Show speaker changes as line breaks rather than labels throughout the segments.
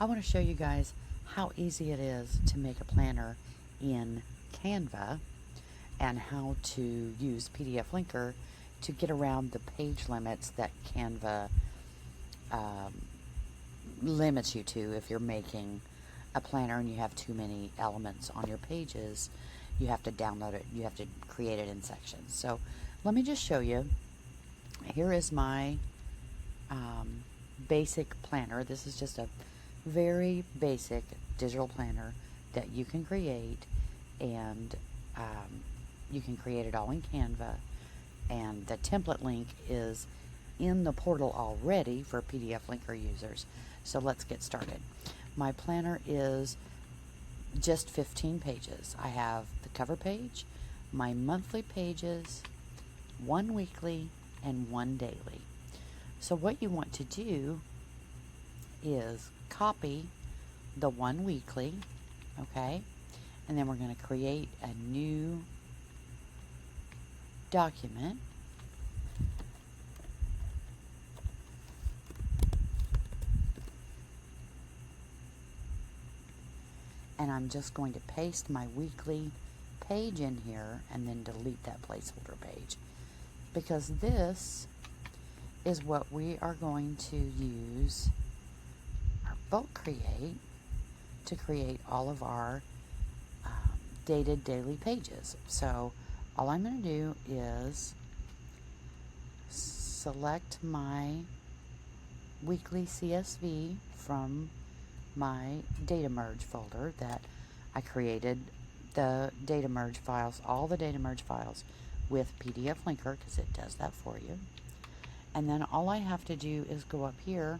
I want to show you guys how easy it is to make a planner in Canva and how to use PDF-Linkr to get around the page limits that Canva um, limits you to. If you're making a planner and you have too many elements on your pages, you have to download it, you have to create it in sections. So let me just show you. Here is my basic planner. This is just a very basic digital planner that you can create, and you can create it all in Canva, and the template link is in the portal already for PDF-Linkr users. So let's get started. My planner is just 15 pages. I have the cover page, my monthly pages, one weekly, and one daily. So what you want to do is copy the one weekly, okay? And then we're going to create a new document. And I'm just going to paste my weekly page in here and then delete that placeholder page, because this is what we are going to use our bulk create to create all of our dated daily pages. So all I'm going to do is select my weekly CSV from my data merge folder that I created the data merge files, all the data merge files with PDF-Linkr, because it does that for you. And then all I have to do is go up here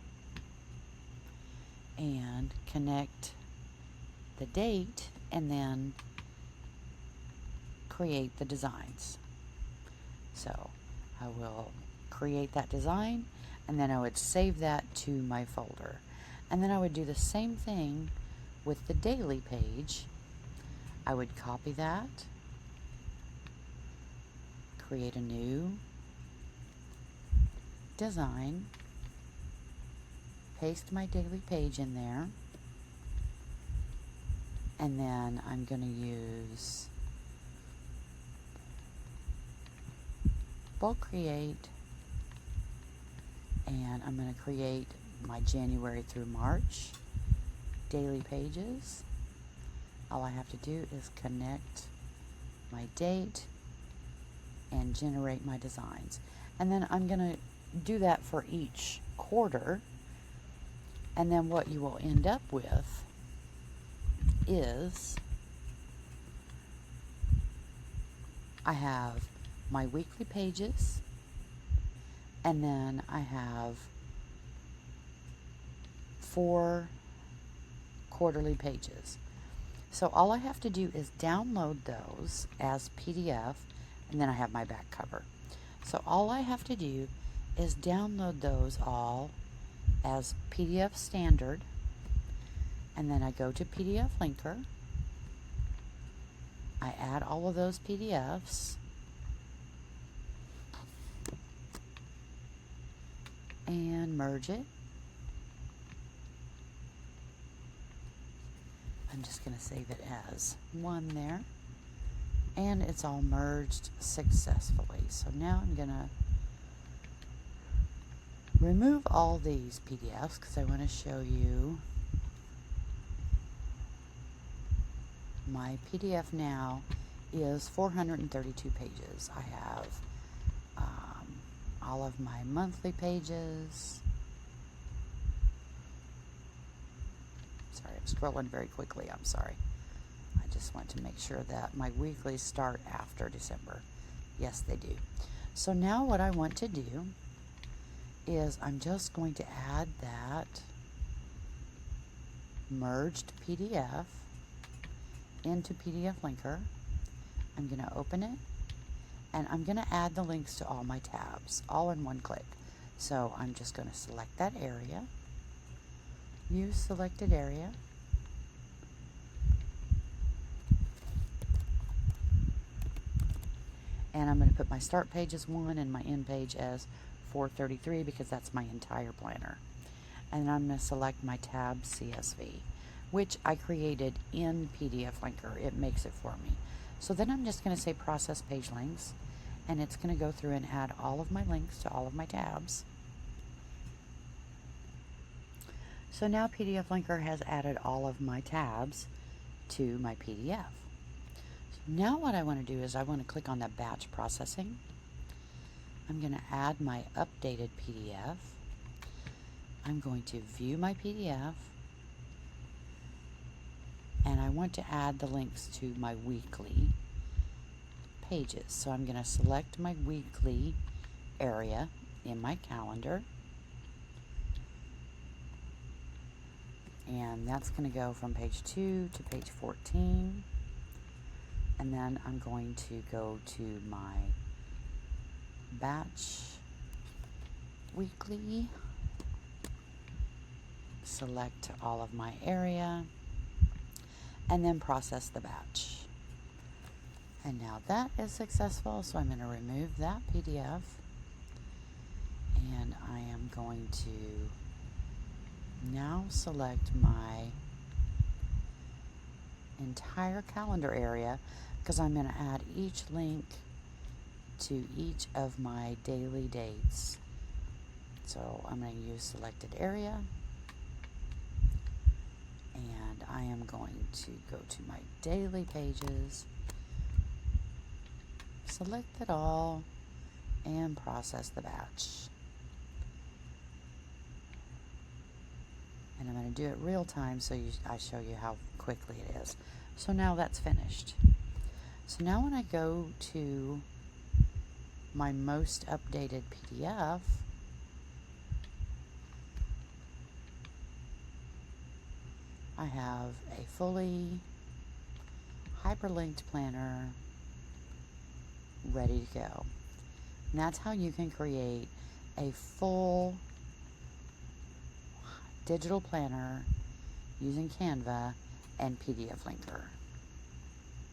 and connect the date and then create the designs. So I will create that design, and then I would save that to my folder. And then I would do the same thing with the daily page. I would copy that, create a new design, paste my daily page in there, and then I'm going to use bulk create, and I'm going to create my January through March daily pages. All I have to do is connect my date and generate my designs. And then I'm going to do that for each quarter. And then what you will end up with is I have my weekly pages, and then I have 4 quarterly pages. So all I have to do is download those as PDF, and then I have my back cover. So all I have to do is download those all as PDF standard, and then I go to PDF-Linkr. I add all of those PDFs, and merge it. I'm just going to save it as one there, and it's all merged successfully. So now I'm going to remove all these PDFs because I want to show you my PDF now is 432 pages. I have all of my monthly pages. Sorry, I'm scrolling very quickly. I'm sorry. I just want to make sure that my weeklies start after December. Yes, they do. So now what I want to do is I'm just going to add that merged PDF into PDF-Linkr. I'm going to open it, and I'm going to add the links to all my tabs, all in one click. So I'm just going to select that area, use selected area, and I'm going to put my start page as 1 and my end page as 433 because that's my entire planner. and I'm going to select my tab CSV, which I created in PDF-Linkr. It makes it for me. So then I'm just going to say process page links, and it's going to go through and add all of my links to all of my tabs. So now PDF-Linkr has added all of my tabs to my PDF. So now what I want to do is I want to click on the batch processing. I'm going to add my updated PDF. I'm going to view my PDF, and I want to add the links to my weekly pages. So I'm going to select my weekly area in my calendar, and that's going to go from page 2 to page 14, and then I'm going to go to my batch weekly, select all of my area, and then process the batch. And now that is successful, so I'm going to remove that PDF, and I am going to now select my entire calendar area, because I'm going to add each link to each of my daily dates. So I'm going to use selected area, and I am going to go to my daily pages, select it all, and process the batch. And I'm going to do it real time so I show you how quickly it is. So now that's finished. So now when I go to my most updated PDF, I have a fully hyperlinked planner ready to go. And that's how you can create a full digital planner using Canva and PDF-Linkr.